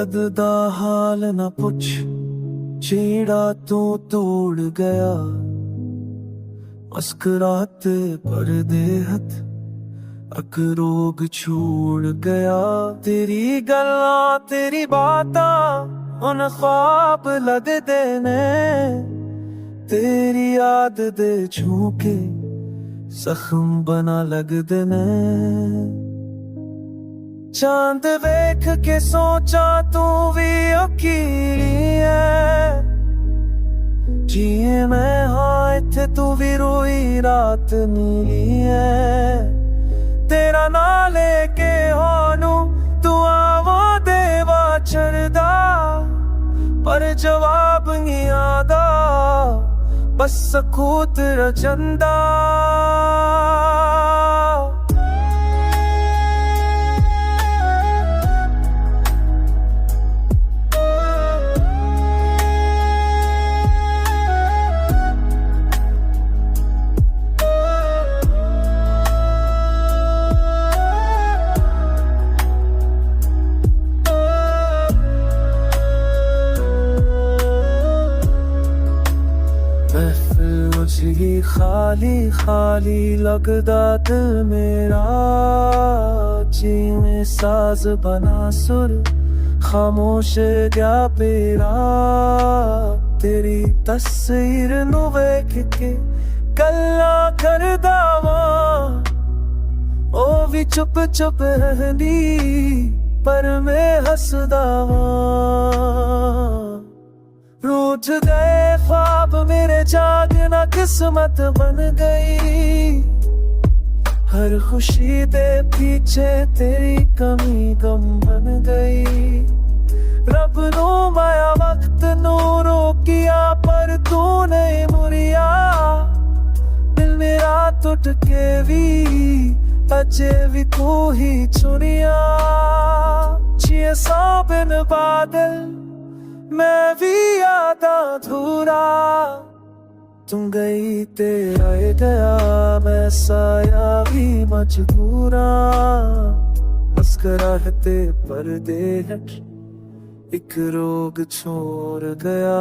तद दा हाल न पुछ, छेड़ा तू तोड़ गया। मुस्कुराते पर्दे हथ अकरोग छोड़ गया। तेरी गल्लां तेरी बातां उन ख्वाब लगदे ने, तेरी याद दे झोंके जख्म बना लगदे ने। चांद वेख के सोचा तू भी अकीली है, जिए मैं हाँ इत्थे तू भी रोई रात नीली है। तेरा ना लेके होनू दुआवां देवा चढ़दा, पर जवाब नहीं आदा बस सकूत रचंदा। महफिल खाली खाली लगदा दिल मेरा, जिवें साज बना सुर खामोश गया पेरा। तेरी तस्वीर नू वेख के गल्लां करदा वां, ओ भी चुप चुप रहंदी पर मैं हसदा वां। रूठ गए ख्वाब मेरे जागना किस्मत बन गई, हर खुशी दे पीछे तेरी कमी गम बन गई। रब नो माया वक्त नू रोकिया पर तू नहीं मुरिया, दिल मेरा टुट के भी अजे भी तू ही चुनिया। जिए सौ बिन बादल मैं भी आधा अधूरा, तुम गई तेरा गया मैं साया भी मजबूरा। मुस्कुराते पर्दे हट एक रोग छोड़ गया।